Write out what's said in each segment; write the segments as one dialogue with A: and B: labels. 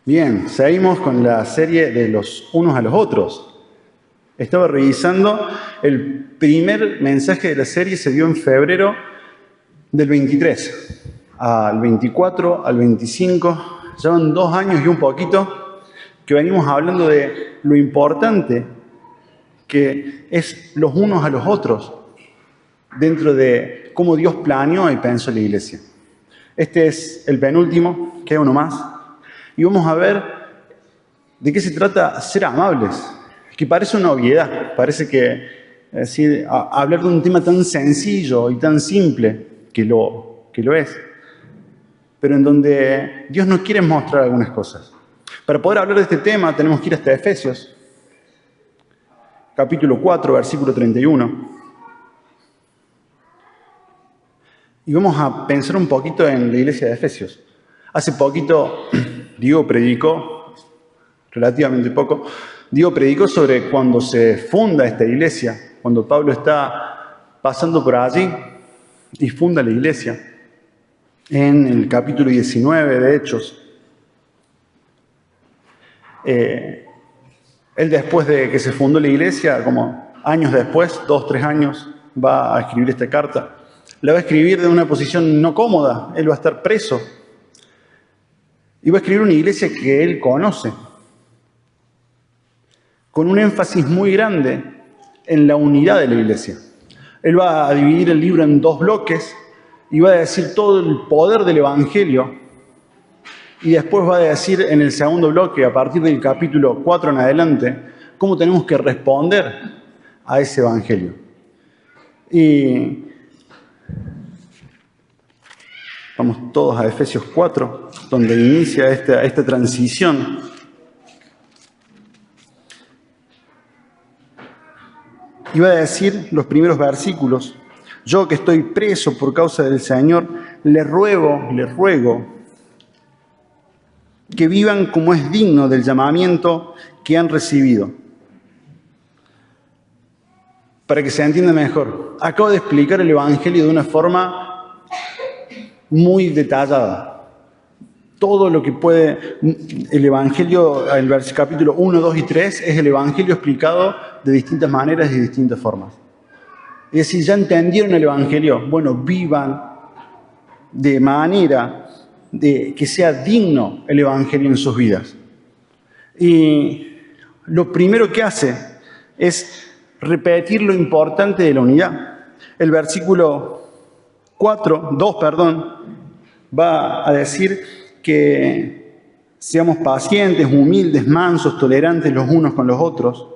A: Bien, seguimos con la serie de los unos a los otros. Estaba revisando, el primer mensaje de la serie se dio en febrero del 23, al 24, al 25. Llevan 2 años y un poquito que venimos hablando de lo importante que es los unos a los otros dentro de cómo Dios planeó y pensó la iglesia. Este es el penúltimo, queda uno más. Y vamos a ver de qué se trata ser amables, que parece una obviedad, parece que hablar de un tema tan sencillo y tan simple, que lo es, pero en donde Dios nos quiere mostrar algunas cosas. Para poder hablar de este tema tenemos que ir hasta Efesios, capítulo 4, versículo 31. Y vamos a pensar un poquito en la iglesia de Efesios. Hace poquito Diego predicó, relativamente poco, Diego predicó sobre cuando se funda esta iglesia, cuando Pablo está pasando por allí y funda la iglesia, en el capítulo 19 de Hechos. Él después de que se fundó la iglesia, como años después, 2, 3 años, va a escribir esta carta. La va a escribir de una posición no cómoda, él va a estar preso. Y va a escribir una iglesia que él conoce, con un énfasis muy grande en la unidad de la iglesia. Él va a dividir el libro en 2 bloques y va a decir todo el poder del evangelio. Y después va a decir en el segundo bloque, a partir del capítulo 4 en adelante, cómo tenemos que responder a ese evangelio. Y vamos todos a Efesios 4, donde inicia esta transición. Y va a decir los primeros versículos: yo que estoy preso por causa del Señor, les ruego, que vivan como es digno del llamamiento que han recibido. Para que se entienda mejor, acabo de explicar el Evangelio de una forma muy detallada. Todo lo que puede, el Evangelio, el capítulo 1, 2 y 3, es el Evangelio explicado de distintas maneras y de distintas formas. Es decir, ya entendieron el Evangelio, bueno, vivan de manera de que sea digno el Evangelio en sus vidas. Y lo primero que hace es repetir lo importante de la unidad. El versículo 2, va a decir que seamos pacientes, humildes, mansos, tolerantes los unos con los otros.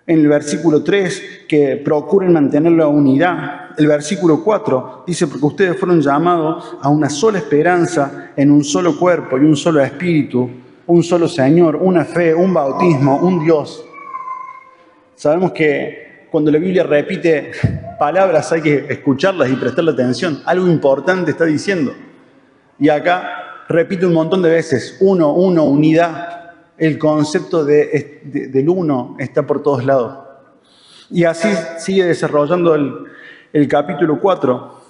A: En el versículo 3, que procuren mantener la unidad. El versículo 4 dice, porque ustedes fueron llamados a una sola esperanza, en un solo cuerpo y un solo espíritu, un solo Señor, una fe, un bautismo, un Dios. Sabemos que cuando la Biblia repite palabras hay que escucharlas y prestarle atención. Algo importante está diciendo. Y acá repite un montón de veces, uno, unidad. El concepto del uno está por todos lados. Y así sigue desarrollando el capítulo 4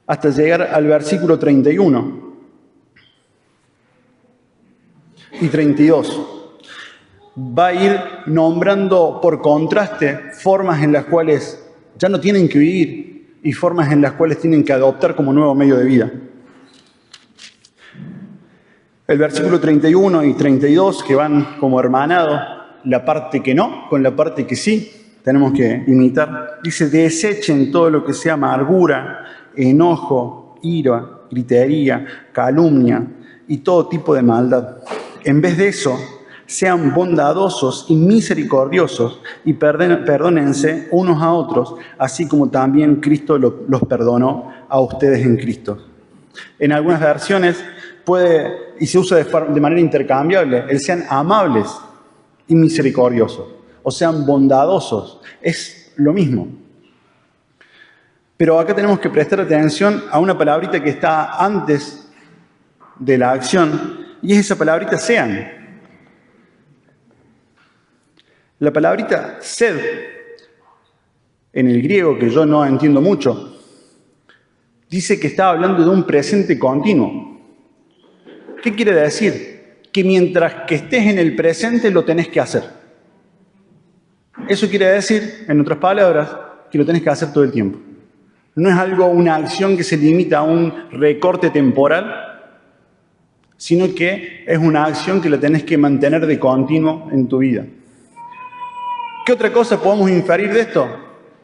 A: hasta llegar al versículo 31 y 32. Va a ir nombrando por contraste formas en las cuales ya no tienen que vivir y formas en las cuales tienen que adoptar como nuevo medio de vida. El versículo 31 y 32, que van como hermanados, la parte que no con la parte que sí tenemos que imitar. Dice, desechen todo lo que sea amargura, enojo, ira, gritería, calumnia y todo tipo de maldad. En vez de eso, sean bondadosos y misericordiosos y perdónense unos a otros, así como también Cristo los perdonó a ustedes en Cristo. En algunas versiones puede, y se usa de manera intercambiable, el sean amables y misericordiosos, o sean bondadosos, es lo mismo. Pero acá tenemos que prestar atención a una palabrita que está antes de la acción, y es esa palabrita sean. La palabrita sed, en el griego, que yo no entiendo mucho, dice que está hablando de un presente continuo. ¿Qué quiere decir? que mientras que estés en el presente lo tenés que hacer. Eso quiere decir, en otras palabras, que lo tenés que hacer todo el tiempo. No es algo, una acción que se limita a un recorte temporal, sino que es una acción que la tenés que mantener de continuo en tu vida. ¿Qué otra cosa podemos inferir de esto?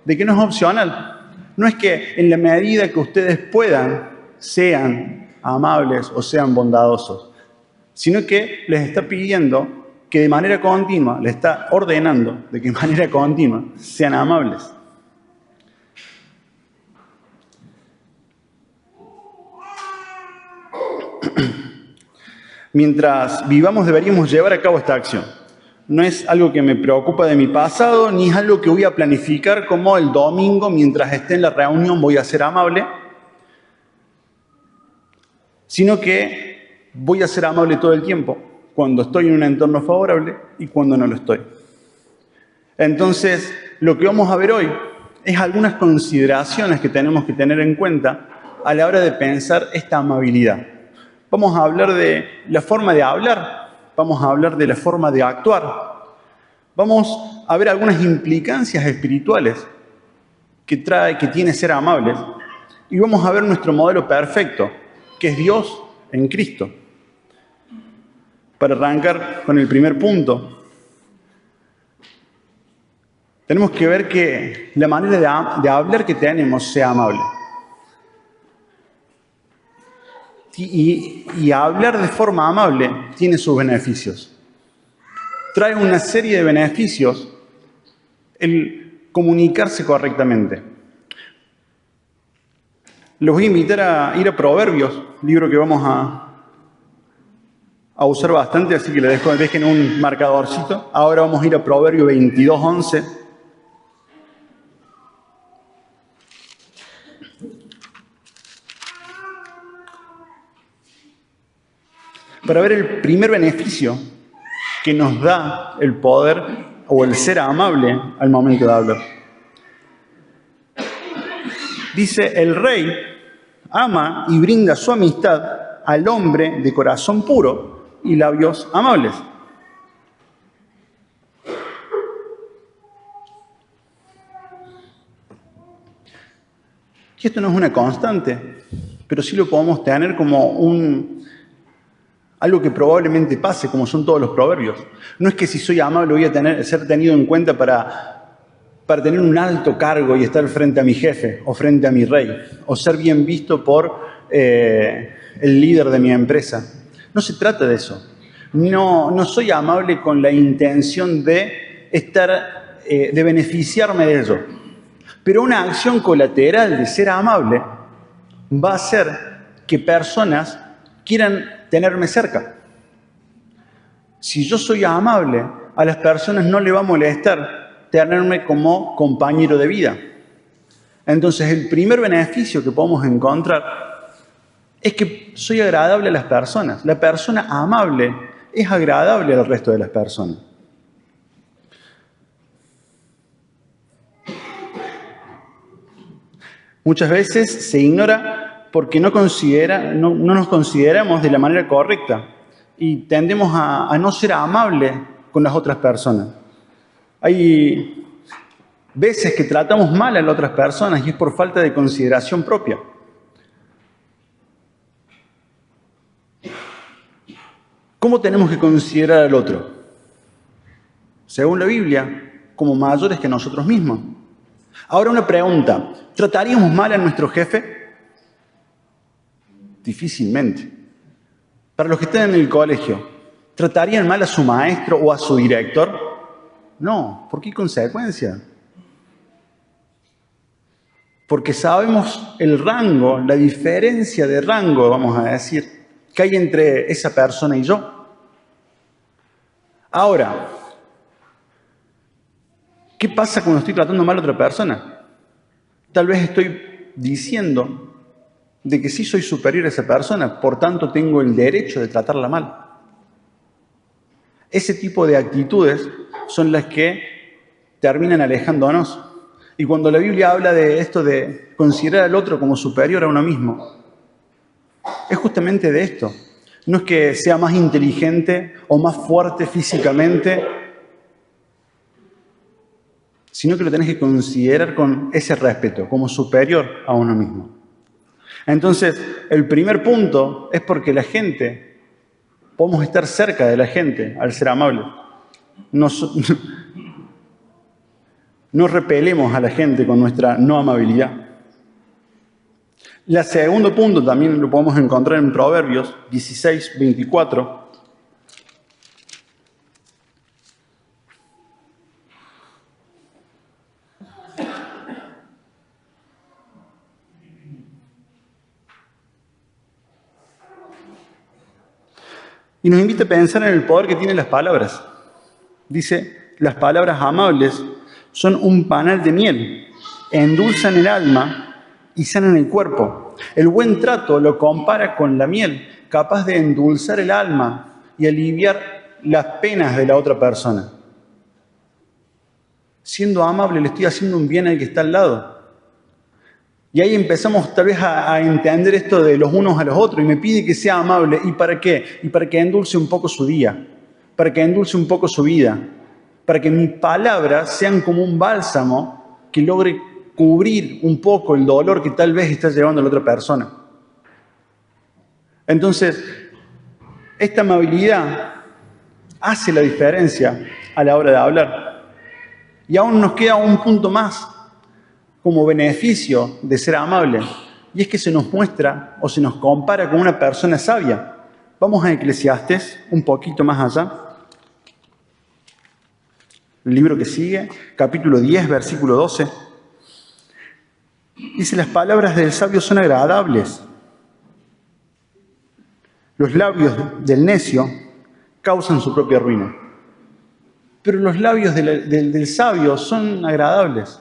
A: De que no es opcional. No es que en la medida que ustedes puedan, sean amables o sean bondadosos, sino que les está pidiendo que de manera continua, les está ordenando de que de manera continua sean amables. Mientras vivamos deberíamos llevar a cabo esta acción. No es algo que me preocupa de mi pasado, ni es algo que voy a planificar como el domingo, mientras esté en la reunión, voy a ser amable, sino que voy a ser amable todo el tiempo, cuando estoy en un entorno favorable y cuando no lo estoy. Entonces, lo que vamos a ver hoy es algunas consideraciones que tenemos que tener en cuenta a la hora de pensar esta amabilidad. Vamos a hablar de la forma de hablar, vamos a hablar de la forma de actuar, vamos a ver algunas implicancias espirituales que tiene ser amables y vamos a ver nuestro modelo perfecto, que es Dios en Cristo. Para arrancar con el primer punto, tenemos que ver que la manera de hablar que tenemos sea amable. Y hablar de forma amable tiene sus beneficios. Trae una serie de beneficios el comunicarse correctamente. Los voy a invitar a ir a Proverbios, libro que vamos a usar bastante, así que dejen un marcadorcito. Ahora vamos a ir a Proverbio 22:11. Para ver el primer beneficio que nos da el poder o el ser amable al momento de hablar. Dice, el rey ama y brinda su amistad al hombre de corazón puro y labios amables. Y esto no es una constante, pero sí lo podemos tener como algo que probablemente pase, como son todos los proverbios. No es que si soy amable voy a ser tenido en cuenta para tener un alto cargo y estar frente a mi jefe o frente a mi rey, o ser bien visto por el líder de mi empresa. No se trata de eso. No soy amable con la intención de beneficiarme de ello. Pero una acción colateral de ser amable va a hacer que personas quieran tenerme cerca. Si yo soy amable, a las personas no le va a molestar tenerme como compañero de vida. Entonces, el primer beneficio que podemos encontrar es que soy agradable a las personas. La persona amable es agradable al resto de las personas. Muchas veces se ignora porque no nos consideramos de la manera correcta y tendemos a no ser amables con las otras personas. Hay veces que tratamos mal a las otras personas y es por falta de consideración propia. ¿Cómo tenemos que considerar al otro? Según la Biblia, como mayores que nosotros mismos. Ahora una pregunta, ¿trataríamos mal a nuestro jefe? Difícilmente. Para los que están en el colegio, ¿tratarían mal a su maestro o a su director? No, ¿por qué consecuencia? Porque sabemos el rango, la diferencia de rango, vamos a decir, que hay entre esa persona y yo. Ahora, ¿qué pasa cuando estoy tratando mal a otra persona? Tal vez estoy diciendo de que sí soy superior a esa persona, por tanto tengo el derecho de tratarla mal. Ese tipo de actitudes son las que terminan alejándonos. Y cuando la Biblia habla de esto de considerar al otro como superior a uno mismo, es justamente de esto. No es que sea más inteligente o más fuerte físicamente, sino que lo tenés que considerar con ese respeto, como superior a uno mismo. Entonces, el primer punto es porque la gente, podemos estar cerca de la gente al ser amables. No repelemos a la gente con nuestra no amabilidad. El segundo punto también lo podemos encontrar en Proverbios 16, 24. Y nos invita a pensar en el poder que tienen las palabras. Dice, las palabras amables son un panal de miel, endulzan el alma y sanan el cuerpo. El buen trato lo compara con la miel, capaz de endulzar el alma y aliviar las penas de la otra persona. Siendo amable le estoy haciendo un bien al que está al lado. Y ahí empezamos tal vez a entender esto de los unos a los otros y me pide que sea amable. ¿Y para qué? Y para que endulce un poco su día, para que endulce un poco su vida, para que mis palabras sean como un bálsamo que logre cubrir un poco el dolor que tal vez está llevando la otra persona. Entonces, esta amabilidad hace la diferencia a la hora de hablar. Y aún nos queda un punto más como beneficio de ser amable, y es que se nos muestra o se nos compara con una persona sabia. Vamos a Eclesiastés, un poquito más allá. El libro que sigue, capítulo 10, versículo 12. Dice, las palabras del sabio son agradables. Los labios del necio causan su propia ruina. Pero los labios del sabio son agradables.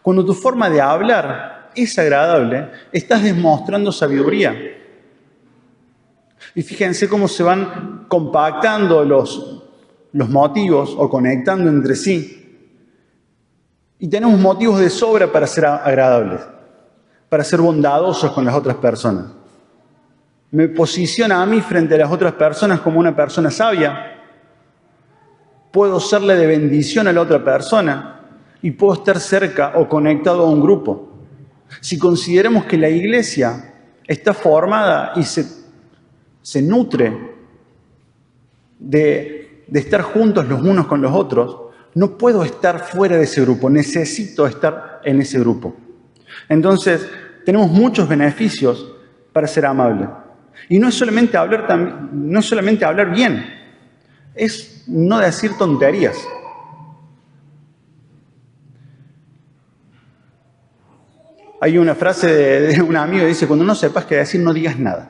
A: Cuando tu forma de hablar es agradable, estás demostrando sabiduría. Y fíjense cómo se van compactando los motivos o conectando entre sí. Y tenemos motivos de sobra para ser agradables, para ser bondadosos con las otras personas. Me posiciona a mí frente a las otras personas como una persona sabia. Puedo serle de bendición a la otra persona. Y puedo estar cerca o conectado a un grupo. Si consideramos que la iglesia está formada y se nutre de estar juntos los unos con los otros, no puedo estar fuera de ese grupo, necesito estar en ese grupo. Entonces, tenemos muchos beneficios para ser amable. Y no es solamente hablar bien, es no decir tonterías. Hay una frase de un amigo que dice, cuando no sepas qué decir, no digas nada.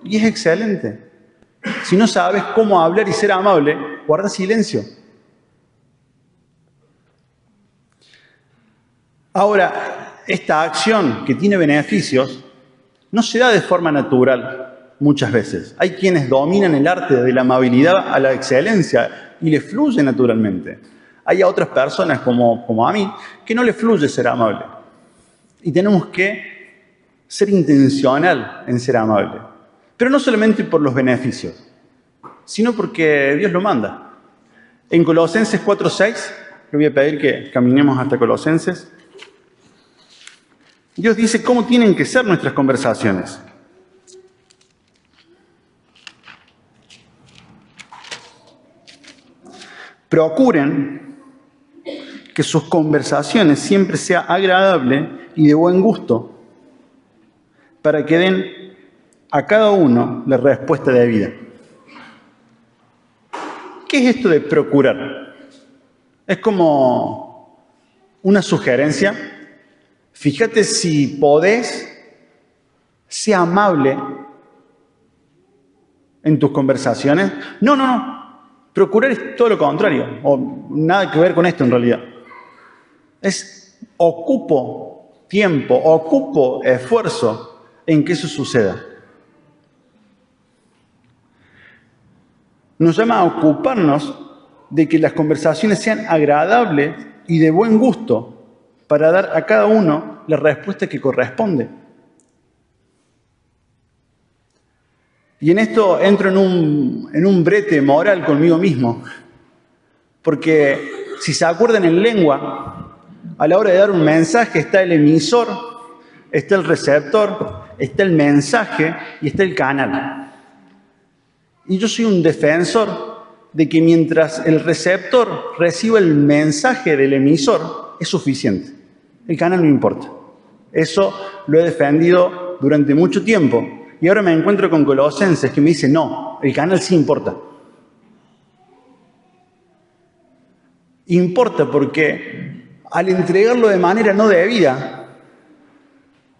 A: Y es excelente. Si no sabes cómo hablar y ser amable, guarda silencio. Ahora, esta acción que tiene beneficios no se da de forma natural muchas veces. Hay quienes dominan el arte de la amabilidad a la excelencia y les fluye naturalmente. Hay otras personas, como a mí, que no les fluye ser amable. Y tenemos que ser intencional en ser amable. Pero no solamente por los beneficios, sino porque Dios lo manda. En Colosenses 4:6, le voy a pedir que caminemos hasta Colosenses. Dios dice cómo tienen que ser nuestras conversaciones. Procuren que sus conversaciones siempre sea agradable y de buen gusto, para que den a cada uno la respuesta de vida. ¿Qué es esto de procurar? Es como una sugerencia. Fíjate si podés, sea amable en tus conversaciones. No. Procurar es todo lo contrario, o nada que ver con esto en realidad. Es ocupo tiempo, ocupo esfuerzo en que eso suceda. Nos llama a ocuparnos de que las conversaciones sean agradables y de buen gusto para dar a cada uno la respuesta que corresponde. Y en esto entro en un brete moral conmigo mismo. Porque si se acuerdan en lengua, a la hora de dar un mensaje está el emisor, está el receptor, está el mensaje y está el canal. Y yo soy un defensor de que mientras el receptor reciba el mensaje del emisor, es suficiente. El canal no importa. Eso lo he defendido durante mucho tiempo. Y ahora me encuentro con Colosenses que me dice, no, el canal sí importa. Importa porque al entregarlo de manera no debida,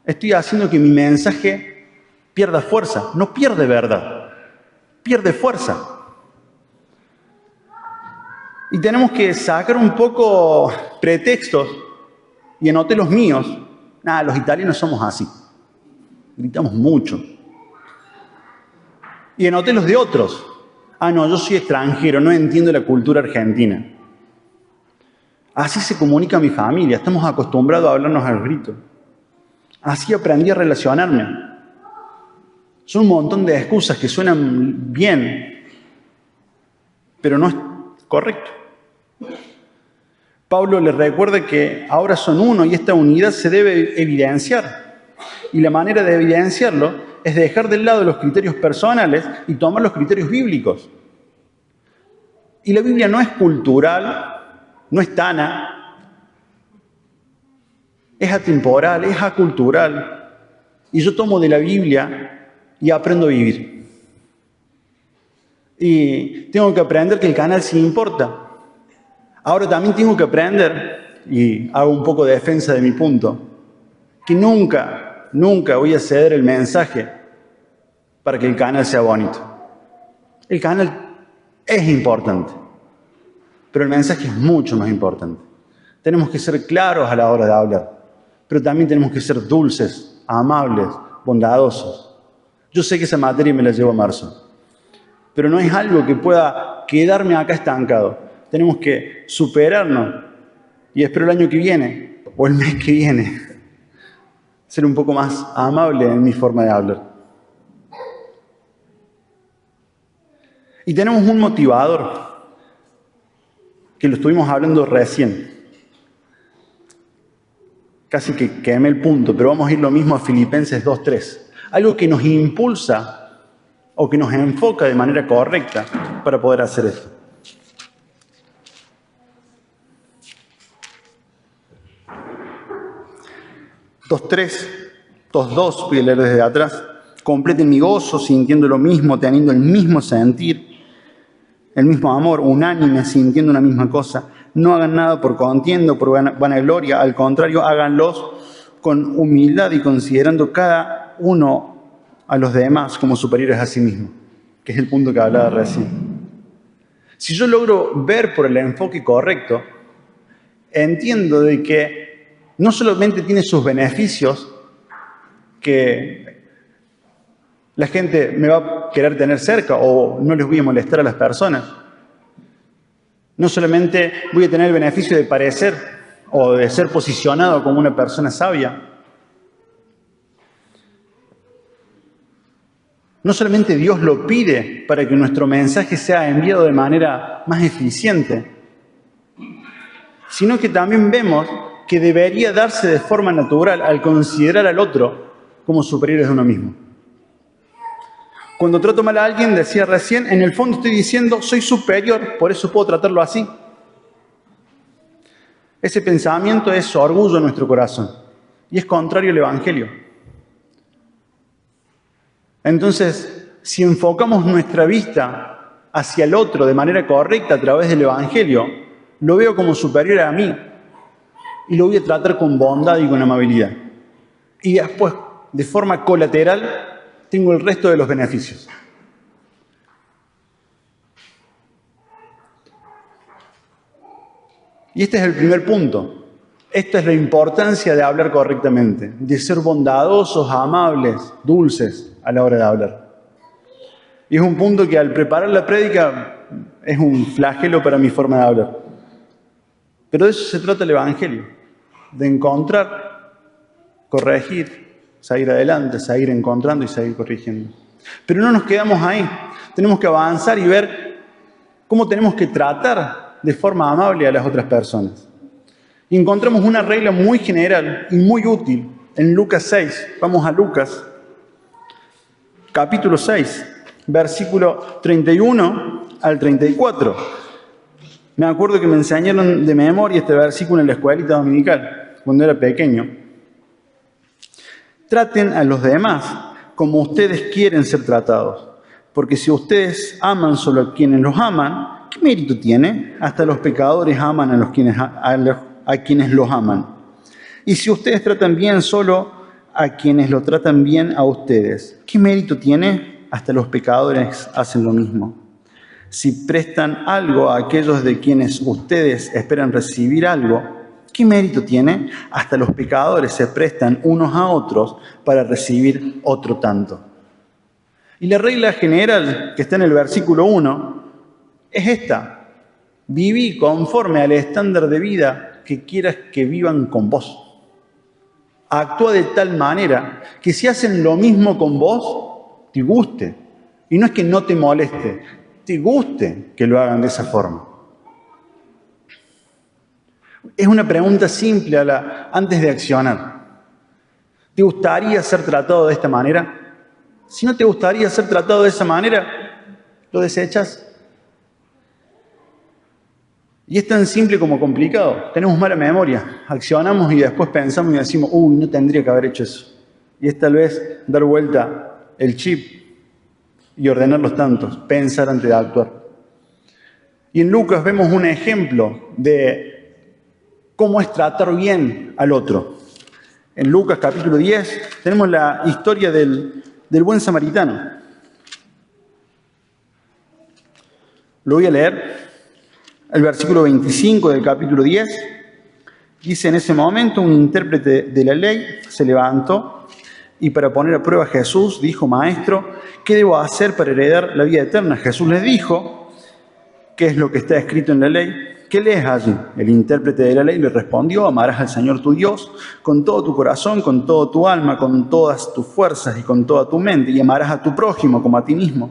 A: estoy haciendo que mi mensaje pierda fuerza. No pierde verdad, pierde fuerza. Y tenemos que sacar un poco pretextos, y anoté los míos. Nada, los italianos somos así. Gritamos mucho. Y anoté los de otros. Ah, no, yo soy extranjero, no entiendo la cultura argentina. Así se comunica mi familia, estamos acostumbrados a hablarnos al grito. Así aprendí a relacionarme. Son un montón de excusas que suenan bien, pero no es correcto. Pablo les recuerda que ahora son uno y esta unidad se debe evidenciar. Y la manera de evidenciarlo es dejar de lado los criterios personales y tomar los criterios bíblicos. Y la Biblia no es cultural, no es tana, es atemporal, es acultural. Y yo tomo de la Biblia y aprendo a vivir. Y tengo que aprender que el canal sí importa. Ahora también tengo que aprender, y hago un poco de defensa de mi punto, que nunca voy a ceder el mensaje para que el canal sea bonito. El canal es importante, pero el mensaje es mucho más importante. Tenemos que ser claros a la hora de hablar, pero también tenemos que ser dulces, amables, bondadosos. Yo sé que esa materia me la llevo a marzo, pero no es algo que pueda quedarme acá estancado. Tenemos que superarnos y espero el año que viene o el mes que viene ser un poco más amable en mi forma de hablar. Y tenemos un motivador que lo estuvimos hablando recién. Casi que quemé el punto, pero vamos a ir lo mismo a Filipenses 2:3. Algo que nos impulsa o que nos enfoca de manera correcta para poder hacer esto. 2:3, 2:2, voy a leer desde atrás. Completen mi gozo sintiendo lo mismo, teniendo el mismo sentir, el mismo amor, unánime, sintiendo una misma cosa. No hagan nada por contienda o por vanagloria, al contrario, háganlos con humildad y considerando cada uno a los demás como superiores a sí mismo, que es el punto que hablaba recién. Si yo logro ver por el enfoque correcto, entiendo de que no solamente tiene sus beneficios, que la gente me va a querer tener cerca o no les voy a molestar a las personas. No solamente voy a tener el beneficio de parecer o de ser posicionado como una persona sabia. No solamente Dios lo pide para que nuestro mensaje sea enviado de manera más eficiente, sino que también vemos que debería darse de forma natural al considerar al otro como superiores de uno mismo. Cuando trato mal a alguien, decía recién, en el fondo estoy diciendo, soy superior, por eso puedo tratarlo así. Ese pensamiento es orgullo en nuestro corazón y es contrario al Evangelio. Entonces, si enfocamos nuestra vista hacia el otro de manera correcta a través del Evangelio, lo veo como superior a mí y lo voy a tratar con bondad y con amabilidad. Y después, de forma colateral, tengo el resto de los beneficios. Y este es el primer punto. Esta es la importancia de hablar correctamente, de ser bondadosos, amables, dulces a la hora de hablar. Y es un punto que al preparar la prédica es un flagelo para mi forma de hablar. Pero de eso se trata el Evangelio, de encontrar, corregir, seguir adelante, seguir encontrando y seguir corrigiendo. Pero no nos quedamos ahí. Tenemos que avanzar y ver cómo tenemos que tratar de forma amable a las otras personas. Y encontramos una regla muy general y muy útil en Lucas 6. Vamos a Lucas, capítulo 6, versículo 31 al 34. Me acuerdo que me enseñaron de memoria este versículo en la escuelita dominical, cuando era pequeño. Traten a los demás como ustedes quieren ser tratados. Porque si ustedes aman solo a quienes los aman, ¿qué mérito tiene? Hasta los pecadores aman a quienes los aman. Y si ustedes tratan bien solo a quienes lo tratan bien a ustedes, ¿qué mérito tiene? Hasta los pecadores hacen lo mismo. Si prestan algo a aquellos de quienes ustedes esperan recibir algo, ¿qué mérito tiene? Hasta los pecadores se prestan unos a otros para recibir otro tanto. Y la regla general que está en el versículo 1 es esta: viví conforme al estándar de vida que quieras que vivan con vos. Actúa de tal manera que si hacen lo mismo con vos, te guste. Y no es que no te moleste, te guste que lo hagan de esa forma. Es una pregunta simple antes de accionar. ¿Te gustaría ser tratado de esta manera? Si no te gustaría ser tratado de esa manera, lo desechas. Y es tan simple como complicado. Tenemos mala memoria. Accionamos y después pensamos y decimos, uy, no tendría que haber hecho eso. Y es tal vez dar vuelta el chip y ordenar los tantos, pensar antes de actuar. Y en Lucas vemos un ejemplo de cómo es tratar bien al otro. En Lucas capítulo 10 tenemos la historia del buen samaritano. Lo voy a leer. El versículo 25 del capítulo 10 dice: en ese momento un intérprete de la ley se levantó y para poner a prueba a Jesús dijo: Maestro, ¿qué debo hacer para heredar la vida eterna? Jesús les dijo: ¿qué es lo que está escrito en la ley? ¿Qué lees allí? El intérprete de la ley le respondió: amarás al Señor tu Dios con todo tu corazón, con todo tu alma, con todas tus fuerzas y con toda tu mente, y amarás a tu prójimo como a ti mismo.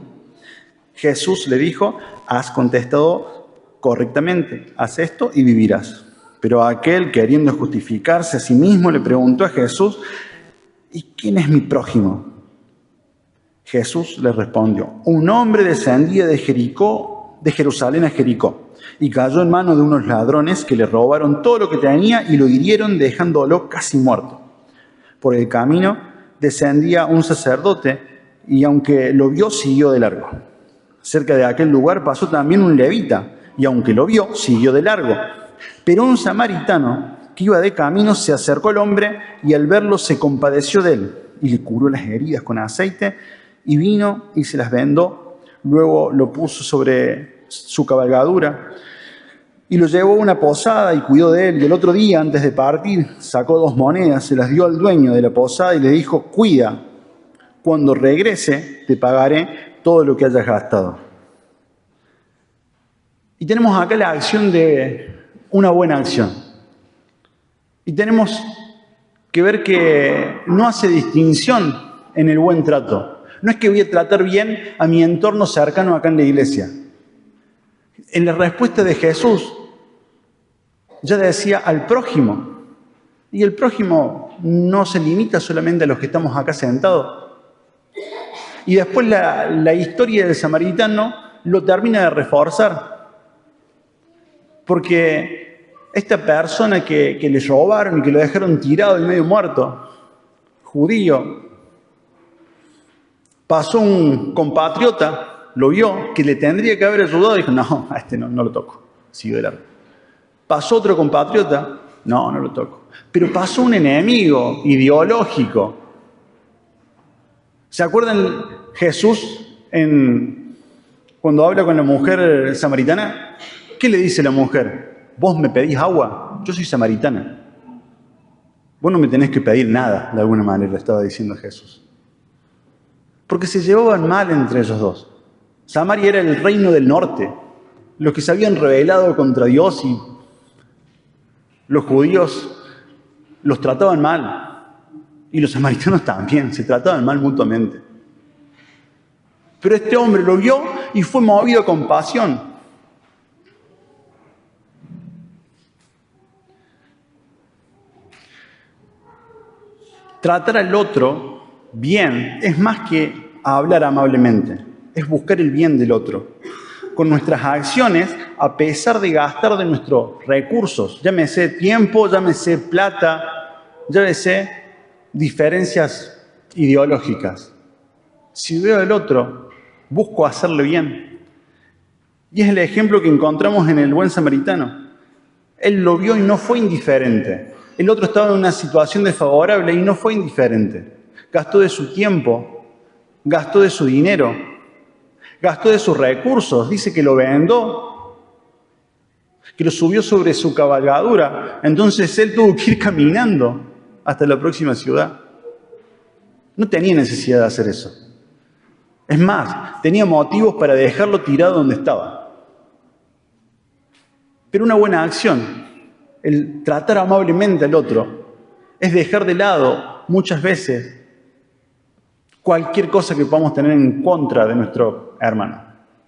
A: Jesús le dijo: has contestado correctamente, haz esto y vivirás. Pero aquel, queriendo justificarse a sí mismo, le preguntó a Jesús: ¿y quién es mi prójimo? Jesús le respondió: un hombre descendía de Jerusalén a Jericó, y cayó en manos de unos ladrones que le robaron todo lo que tenía y lo hirieron dejándolo casi muerto. Por el camino descendía un sacerdote y aunque lo vio, siguió de largo. Cerca de aquel lugar pasó también un levita y aunque lo vio, siguió de largo. Pero un samaritano que iba de camino se acercó al hombre y al verlo se compadeció de él y le curó las heridas con aceite y vino y se las vendó. Luego lo puso sobre su cabalgadura y lo llevó a una posada y cuidó de él. Y el otro día, antes de partir, sacó 2 monedas, se las dio al dueño de la posada y le dijo: cuida, cuando regrese te pagaré todo lo que hayas gastado. Y tenemos acá la acción de una buena acción. Y tenemos que ver que no hace distinción en el buen trato. No es que voy a tratar bien a mi entorno cercano acá en la iglesia. En la respuesta de Jesús ya decía al prójimo. Y el prójimo no se limita solamente a los que estamos acá sentados. Y después la historia del samaritano lo termina de reforzar. Porque esta persona que le robaron y que lo dejaron tirado y medio muerto, judío, pasó un compatriota, lo vio, que le tendría que haber ayudado y dijo: no, a este no lo toco, siguió de largo. Pasó otro compatriota, no lo toco. Pero pasó un enemigo ideológico. ¿Se acuerdan Jesús cuando habla con la mujer samaritana? ¿Qué le dice la mujer? ¿Vos me pedís agua? Yo soy samaritana. Vos no me tenés que pedir nada, de alguna manera, le estaba diciendo Jesús. Porque se llevaban mal entre ellos dos. Samaria era el reino del norte, los que se habían rebelado contra Dios, y los judíos los trataban mal. Y los samaritanos también, se trataban mal mutuamente. Pero este hombre lo vio y fue movido a compasión. Tratar al otro bien es más que hablar amablemente, es buscar el bien del otro. Con nuestras acciones, a pesar de gastar de nuestros recursos, llámese tiempo, llámese plata, llámese diferencias ideológicas. Si veo al otro, busco hacerle bien. Y es el ejemplo que encontramos en el buen samaritano. Él lo vio y no fue indiferente. El otro estaba en una situación desfavorable y no fue indiferente. Gastó de su tiempo, gastó de su dinero, gastó de sus recursos. Dice que lo vendó, que lo subió sobre su cabalgadura. Entonces él tuvo que ir caminando hasta la próxima ciudad. No tenía necesidad de hacer eso. Es más, tenía motivos para dejarlo tirado donde estaba. Pero una buena acción, el tratar amablemente al otro, es dejar de lado muchas veces cualquier cosa que podamos tener en contra de nuestro hermano.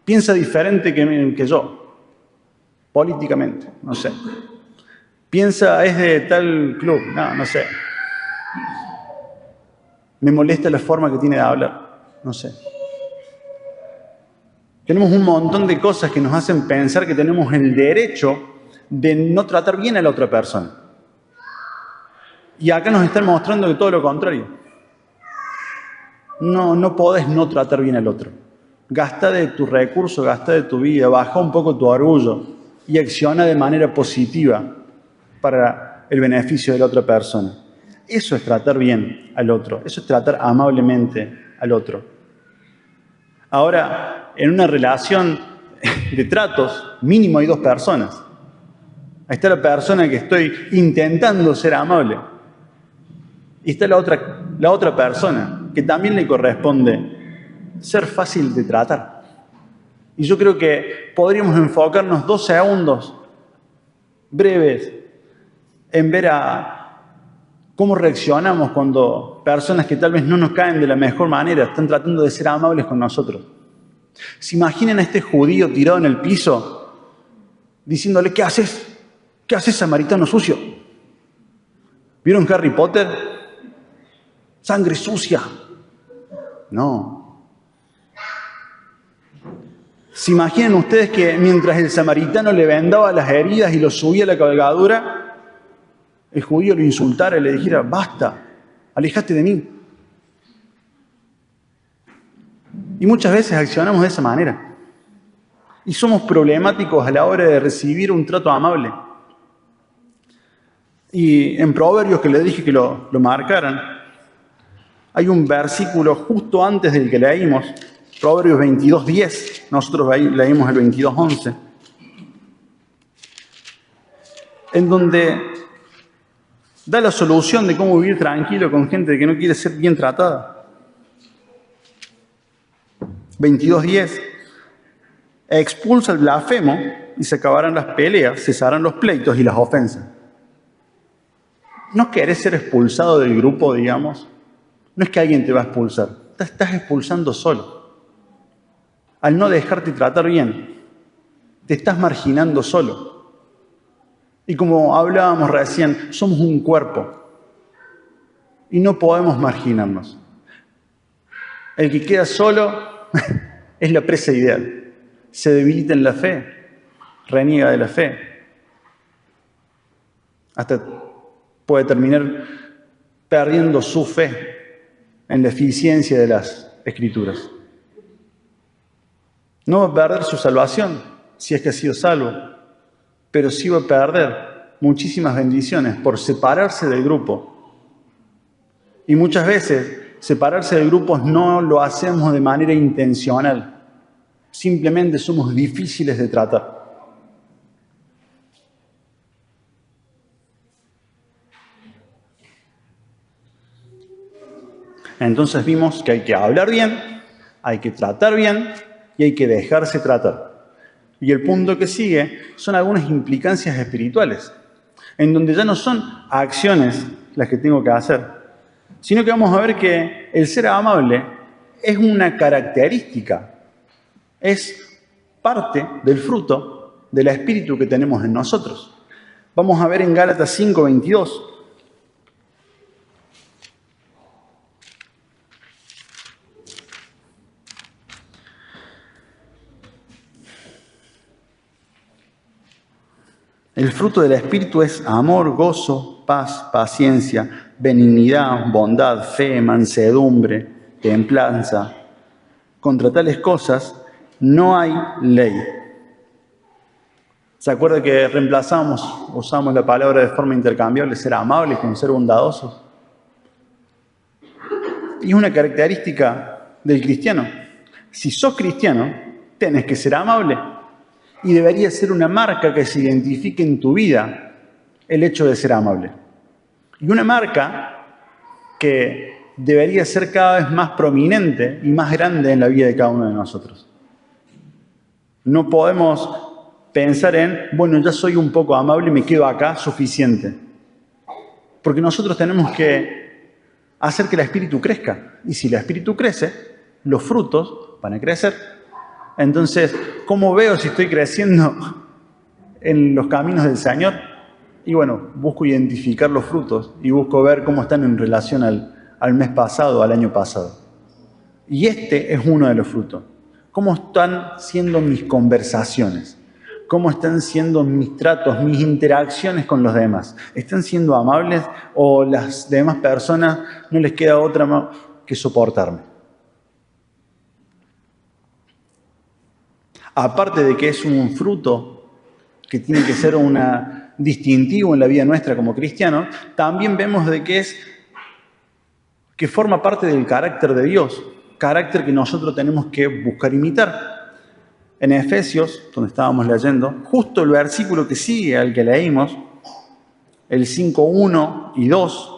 A: Piensa diferente que yo, políticamente, no sé. Piensa, es de tal club, no sé. Me molesta la forma que tiene de hablar, no sé. Tenemos un montón de cosas que nos hacen pensar que tenemos el derecho de no tratar bien a la otra persona. Y acá nos están mostrando que todo lo contrario. No podés no tratar bien al otro. Gasta de tu recurso, gasta de tu vida, baja un poco tu orgullo y acciona de manera positiva para el beneficio de la otra persona. Eso es tratar bien al otro, eso es tratar amablemente al otro. Ahora, en una relación de tratos, mínimo hay dos personas. Ahí está la persona que estoy intentando ser amable. Y está la otra persona, que también le corresponde ser fácil de tratar. Y yo creo que podríamos enfocarnos 2 segundos breves en ver a cómo reaccionamos cuando personas que tal vez no nos caen de la mejor manera están tratando de ser amables con nosotros. ¿Se imaginan a este judío tirado en el piso diciéndole, ¿qué haces? ¿Qué haces, samaritano sucio? ¿Vieron Harry Potter? Sangre sucia. No. ¿Se imaginan ustedes que mientras el samaritano le vendaba las heridas y lo subía a la cabalgadura, el judío lo insultara y le dijera, basta, alejate de mí? Y muchas veces accionamos de esa manera. Y somos problemáticos a la hora de recibir un trato amable. Y en Proverbios, que les dije que lo marcaran, hay un versículo justo antes del que leímos, Proverbios 22:10. Nosotros leímos el 22:11. En donde da la solución de cómo vivir tranquilo con gente que no quiere ser bien tratada. 22:10. Expulsa el blasfemo y se acabarán las peleas, cesarán los pleitos y las ofensas. ¿No querés ser expulsado del grupo, digamos? No es que alguien te va a expulsar, te estás expulsando solo. Al no dejarte tratar bien, te estás marginando solo. Y como hablábamos recién, somos un cuerpo y no podemos marginarnos. El que queda solo es la presa ideal. Se debilita en la fe, reniega de la fe. Hasta puede terminar perdiendo su fe en la eficiencia de las Escrituras. No va a perder su salvación, si es que ha sido salvo, pero sí va a perder muchísimas bendiciones por separarse del grupo. Y muchas veces, separarse del grupo no lo hacemos de manera intencional. Simplemente somos difíciles de tratar. Entonces vimos que hay que hablar bien, hay que tratar bien y hay que dejarse tratar. Y el punto que sigue son algunas implicancias espirituales, en donde ya no son acciones las que tengo que hacer, sino que vamos a ver que el ser amable es una característica, es parte del fruto del Espíritu que tenemos en nosotros. Vamos a ver en Gálatas 5:22. El fruto del Espíritu es amor, gozo, paz, paciencia, benignidad, bondad, fe, mansedumbre, templanza. Contra tales cosas no hay ley. ¿Se acuerda que usamos la palabra de forma intercambiable, ser amables con ser bondadosos? Y es una característica del cristiano. Si sos cristiano, tenés que ser amable. Y debería ser una marca que se identifique en tu vida el hecho de ser amable. Y una marca que debería ser cada vez más prominente y más grande en la vida de cada uno de nosotros. No podemos pensar en, bueno, ya soy un poco amable y me quedo acá, suficiente. Porque nosotros tenemos que hacer que el espíritu crezca. Y si el espíritu crece, los frutos van a crecer. Entonces, ¿cómo veo si estoy creciendo en los caminos del Señor? Y bueno, busco identificar los frutos y busco ver cómo están en relación al mes pasado, al año pasado. Y este es uno de los frutos. ¿Cómo están siendo mis conversaciones? ¿Cómo están siendo mis tratos, mis interacciones con los demás? ¿Están siendo amables o las demás personas no les queda otra más que soportarme? Aparte de que es un fruto que tiene que ser distintivo en la vida nuestra como cristianos, también vemos de que forma parte del carácter de Dios, carácter que nosotros tenemos que buscar imitar. En Efesios, donde estábamos leyendo, justo el versículo que sigue al que leímos, el 5:1 y 2,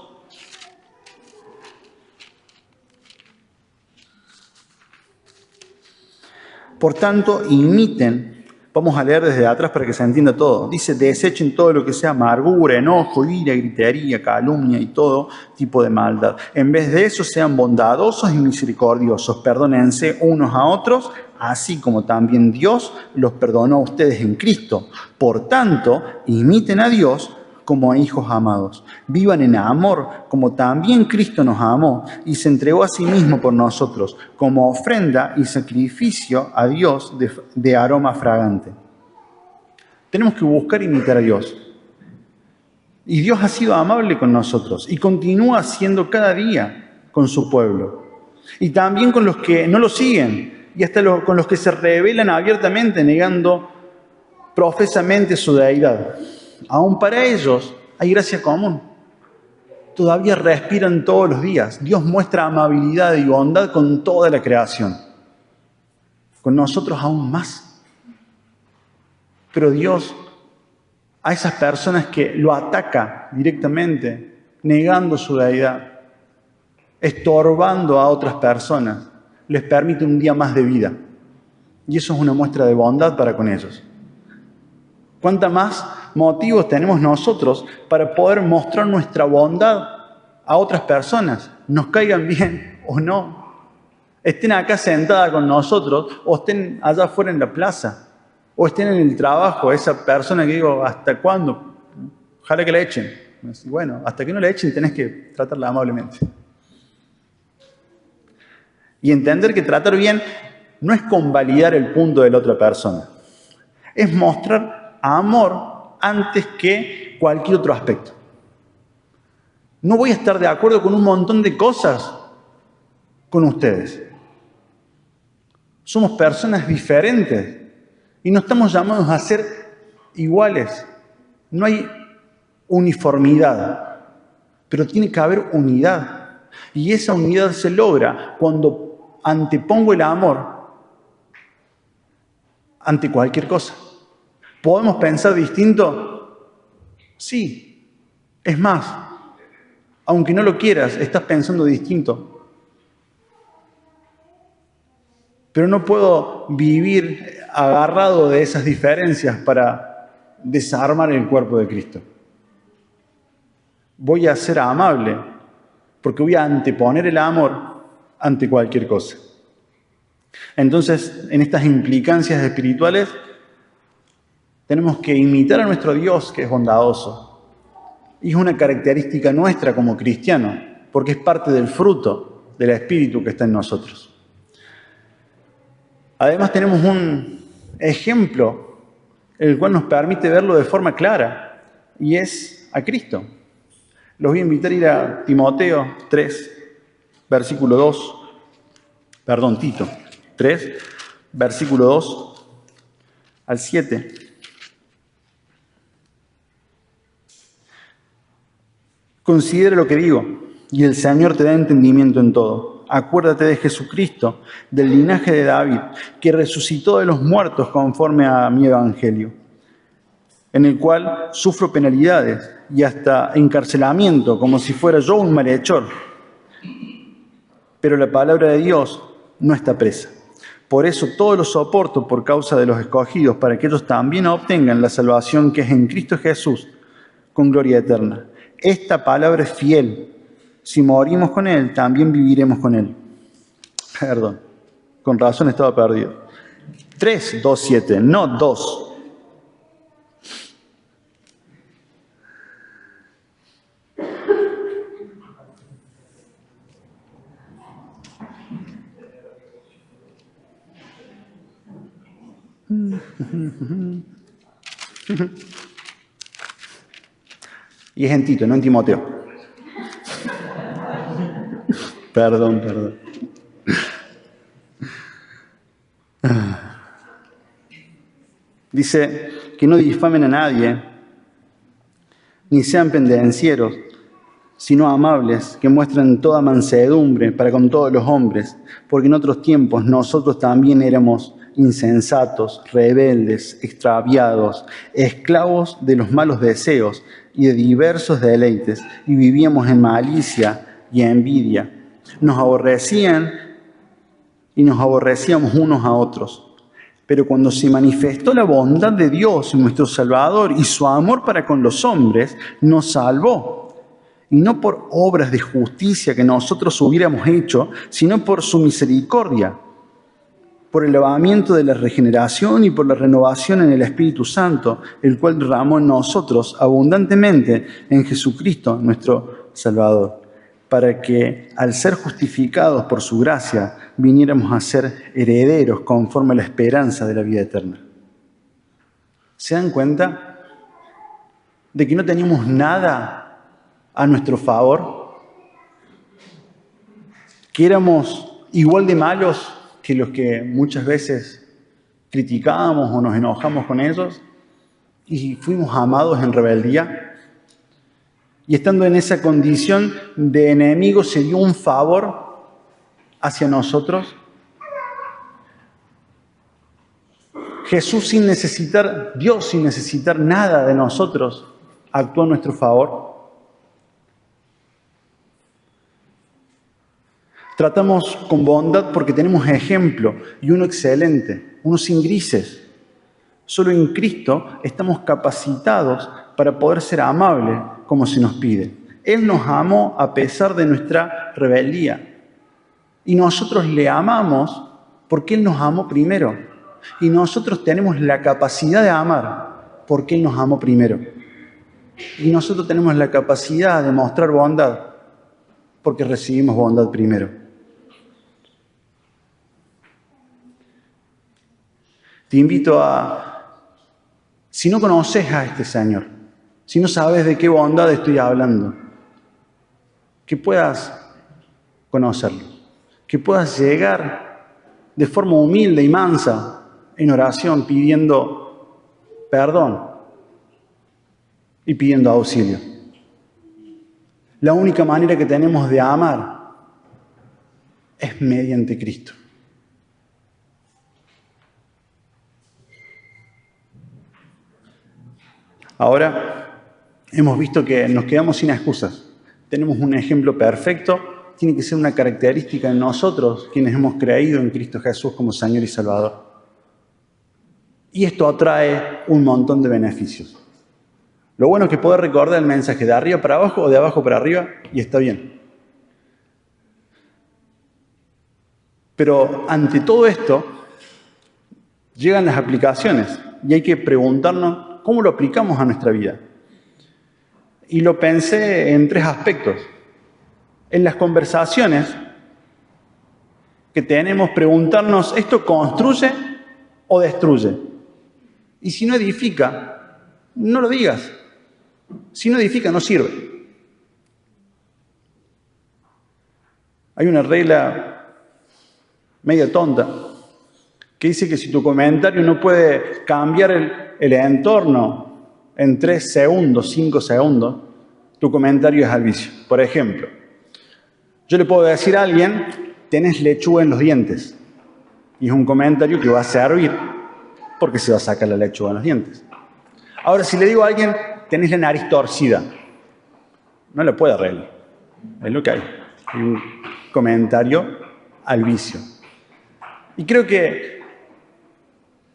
A: por tanto, imiten. Vamos a leer desde atrás para que se entienda todo. Dice, desechen todo lo que sea amargura, enojo, ira, gritería, calumnia y todo tipo de maldad. En vez de eso, sean bondadosos y misericordiosos. Perdónense unos a otros, así como también Dios los perdonó a ustedes en Cristo. Por tanto, imiten a Dios como hijos amados. Vivan en amor, como también Cristo nos amó y se entregó a sí mismo por nosotros, como ofrenda y sacrificio a Dios de aroma fragante. Tenemos que buscar imitar a Dios. Y Dios ha sido amable con nosotros y continúa siendo cada día con su pueblo. Y también con los que no lo siguen y hasta con los que se rebelan abiertamente negando profesamente su deidad. Aún para ellos hay gracia común. Todavía respiran todos los días. Dios muestra amabilidad y bondad con toda la creación. Con nosotros aún más. Pero Dios, a esas personas que lo ataca directamente, negando su deidad, estorbando a otras personas, les permite un día más de vida. Y eso es una muestra de bondad para con ellos. ¿Cuánta más motivos tenemos nosotros para poder mostrar nuestra bondad a otras personas? Nos caigan bien o no. Estén acá sentada con nosotros o estén allá afuera en la plaza. O estén en el trabajo. Esa persona que digo, ¿hasta cuándo? Ojalá que la echen. Bueno, hasta que no la echen tenés que tratarla amablemente. Y entender que tratar bien no es convalidar el punto de la otra persona. Es mostrar amor antes que cualquier otro aspecto. No voy a estar de acuerdo con un montón de cosas con ustedes. Somos personas diferentes y no estamos llamados a ser iguales. No hay uniformidad, pero tiene que haber unidad. Y esa unidad se logra cuando antepongo el amor ante cualquier cosa. ¿Podemos pensar distinto? Sí. Es más, aunque no lo quieras, estás pensando distinto. Pero no puedo vivir agarrado de esas diferencias para desarmar el cuerpo de Cristo. Voy a ser amable porque voy a anteponer el amor ante cualquier cosa. Entonces, en estas implicancias espirituales, tenemos que imitar a nuestro Dios, que es bondadoso. Y es una característica nuestra como cristianos, porque es parte del fruto del Espíritu que está en nosotros. Además, tenemos un ejemplo, el cual nos permite verlo de forma clara, y es a Cristo. Los voy a invitar a ir a Timoteo 3, versículo 2, Tito 3, versículo 2 al 7. Considera lo que digo, y el Señor te da entendimiento en todo. Acuérdate de Jesucristo, del linaje de David, que resucitó de los muertos conforme a mi evangelio, en el cual sufro penalidades y hasta encarcelamiento, como si fuera yo un malhechor. Pero la palabra de Dios no está presa. Por eso todo lo soporto por causa de los escogidos, para que ellos también obtengan la salvación que es en Cristo Jesús, con gloria eterna. Esta palabra es fiel. Si morimos con Él, también viviremos con Él. Perdón, con razón estaba perdido. 3, 2, 7, no 2. Y es en Tito, no en Timoteo. Perdón. Dice que no difamen a nadie, ni sean pendencieros, sino amables, que muestren toda mansedumbre para con todos los hombres, porque en otros tiempos nosotros también éramos insensatos, rebeldes, extraviados, esclavos de los malos deseos y de diversos deleites, y vivíamos en malicia y envidia. Nos aborrecían y nos aborrecíamos unos a otros. Pero cuando se manifestó la bondad de Dios, nuestro Salvador, y su amor para con los hombres, nos salvó. Y no por obras de justicia que nosotros hubiéramos hecho, sino por su misericordia, por el lavamiento de la regeneración y por la renovación en el Espíritu Santo, el cual derramó en nosotros abundantemente en Jesucristo, nuestro Salvador, para que, al ser justificados por su gracia, viniéramos a ser herederos conforme a la esperanza de la vida eterna. ¿Se dan cuenta de que no teníamos nada a nuestro favor? Que éramos igual de malos que los que muchas veces criticábamos o nos enojamos con ellos, y fuimos amados en rebeldía. Y estando en esa condición de enemigo, se dio un favor hacia nosotros. Jesús, Dios sin necesitar nada de nosotros, actuó en nuestro favor. Tratamos con bondad porque tenemos ejemplo, y uno excelente, uno sin grises. Solo en Cristo estamos capacitados para poder ser amables como se nos pide. Él nos amó a pesar de nuestra rebeldía. Y nosotros le amamos porque Él nos amó primero. Y nosotros tenemos la capacidad de amar porque Él nos amó primero. Y nosotros tenemos la capacidad de mostrar bondad porque recibimos bondad primero. Te invito a, si no conoces a este Señor, si no sabes de qué bondad estoy hablando, que puedas conocerlo, que puedas llegar de forma humilde y mansa en oración pidiendo perdón y pidiendo auxilio. La única manera que tenemos de amar es mediante Cristo. Ahora hemos visto que nos quedamos sin excusas. Tenemos un ejemplo perfecto. Tiene que ser una característica en nosotros, quienes hemos creído en Cristo Jesús como Señor y Salvador. Y esto atrae un montón de beneficios. Lo bueno es que poder recordar el mensaje de arriba para abajo o de abajo para arriba, y está bien. Pero ante todo esto, llegan las aplicaciones y hay que preguntarnos cómo lo aplicamos a nuestra vida. Y lo pensé en 3 aspectos. En las conversaciones que tenemos, preguntarnos, ¿esto construye o destruye? Y si no edifica, no lo digas. Si no edifica, no sirve. Hay una regla media tonta que dice que si tu comentario no puede cambiar el entorno en 3 segundos, 5 segundos, tu comentario es al vicio. Por ejemplo, yo le puedo decir a alguien, tenés lechuga en los dientes. Y es un comentario que va a servir porque se va a sacar la lechuga en los dientes. Ahora, si le digo a alguien, tenés la nariz torcida, no le puede arreglar. Es lo que hay. Hay un comentario al vicio. Y creo que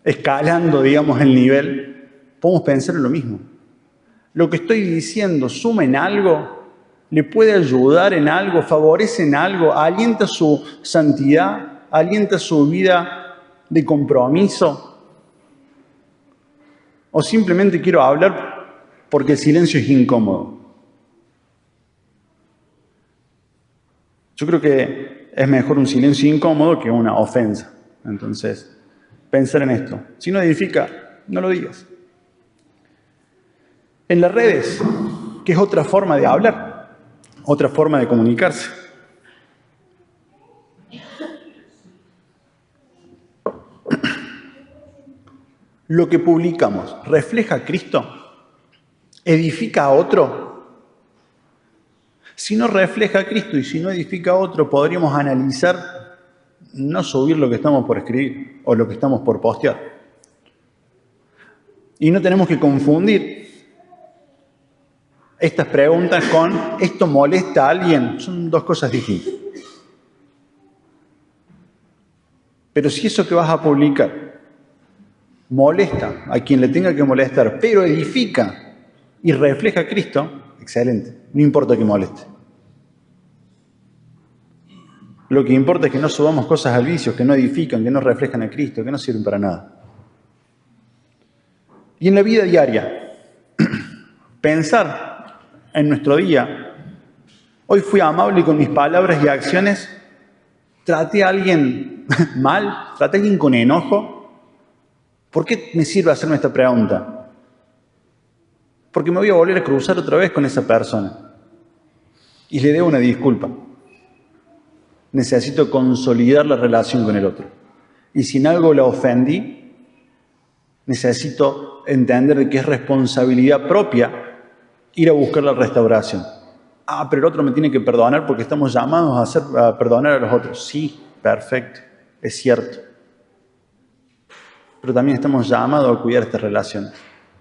A: escalando, digamos, el nivel, podemos pensar en lo mismo. Lo que estoy diciendo suma en algo, le puede ayudar en algo, favorece en algo, alienta su santidad, alienta su vida de compromiso. O simplemente quiero hablar porque el silencio es incómodo. Yo creo que es mejor un silencio incómodo que una ofensa. Entonces, pensar en esto. Si no edifica, no lo digas. En las redes, que es otra forma de hablar, otra forma de comunicarse. Lo que publicamos, ¿refleja a Cristo? ¿Edifica a otro? Si no refleja a Cristo y si no edifica a otro, podríamos analizar no subir lo que estamos por escribir o lo que estamos por postear. Y no tenemos que confundir estas preguntas con ¿esto molesta a alguien? Son 2 cosas distintas. Pero si eso que vas a publicar molesta a quien le tenga que molestar, pero edifica y refleja a Cristo, excelente, no importa que moleste. Lo que importa es que no subamos cosas al vicio, que no edifican, que no reflejan a Cristo, que no sirven para nada. Y en la vida diaria, pensar en nuestro día, hoy fui amable con mis palabras y acciones, traté a alguien mal, traté a alguien con enojo. ¿Por qué me sirve hacerme esta pregunta? Porque me voy a volver a cruzar otra vez con esa persona. Y le debo una disculpa. Necesito consolidar la relación con el otro. Y si en algo la ofendí, necesito entender que es responsabilidad propia ir a buscar la restauración. Ah, pero el otro me tiene que perdonar porque estamos llamados a perdonar a los otros. Sí, perfecto, es cierto. Pero también estamos llamados a cuidar esta relación.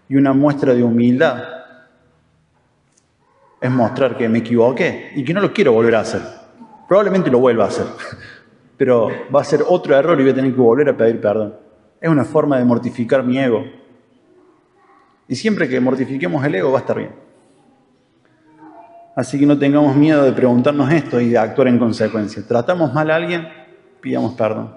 A: Y una muestra de humildad es mostrar que me equivoqué y que no lo quiero volver a hacer. Probablemente lo vuelva a hacer, pero va a ser otro error y voy a tener que volver a pedir perdón. Es una forma de mortificar mi ego. Y siempre que mortifiquemos el ego va a estar bien. Así que no tengamos miedo de preguntarnos esto y de actuar en consecuencia. Tratamos mal a alguien, pidamos perdón.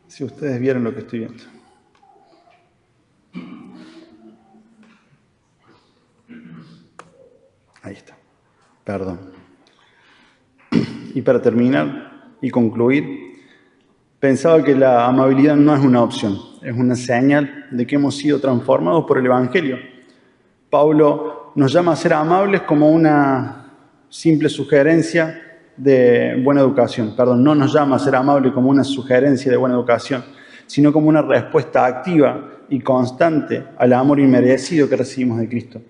A: Si ustedes vieron lo que estoy viendo. Ahí está. Perdón. Y para terminar y concluir, pensaba que la amabilidad no es una opción, es una señal de que hemos sido transformados por el Evangelio. Pablo nos llama a ser amables como una simple sugerencia de buena educación. Perdón, no nos llama a ser amables como una sugerencia de buena educación, sino como una respuesta activa y constante al amor inmerecido que recibimos de Cristo.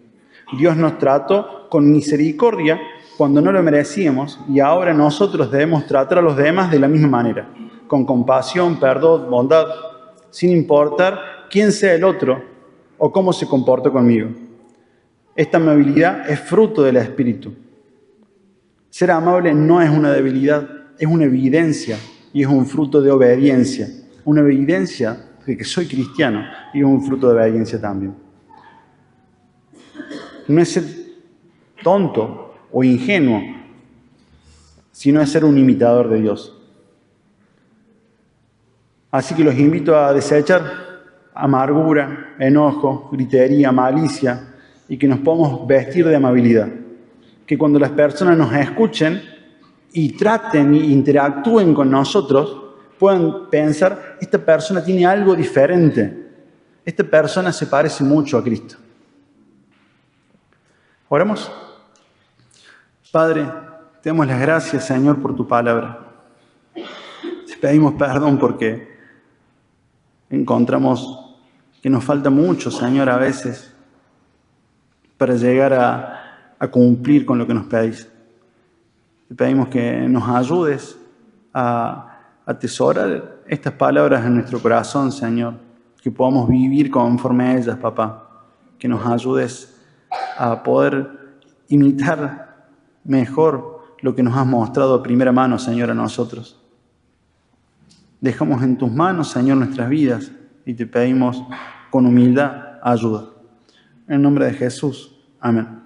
A: Dios nos trató con misericordia cuando no lo merecíamos y ahora nosotros debemos tratar a los demás de la misma manera, con compasión, perdón, bondad, sin importar quién sea el otro o cómo se comportó conmigo. Esta amabilidad es fruto del Espíritu. Ser amable no es una debilidad, es una evidencia y es un fruto de obediencia. Una evidencia de que soy cristiano y es un fruto de obediencia también. No es tonto o ingenuo, sino es ser un imitador de Dios. Así que los invito a desechar amargura, enojo, gritería, malicia, y que nos podamos vestir de amabilidad. Que cuando las personas nos escuchen y traten e interactúen con nosotros, puedan pensar, esta persona tiene algo diferente. Esta persona se parece mucho a Cristo. Oremos. Padre, te damos las gracias, Señor, por tu palabra. Te pedimos perdón porque encontramos que nos falta mucho, Señor, a veces para llegar a cumplir con lo que nos pedís. Te pedimos que nos ayudes a atesorar estas palabras en nuestro corazón, Señor, que podamos vivir conforme a ellas, papá. Que nos ayudes a poder imitar mejor lo que nos has mostrado a primera mano, Señor, a nosotros. Dejamos en tus manos, Señor, nuestras vidas y te pedimos con humildad ayuda. En el nombre de Jesús. Amén.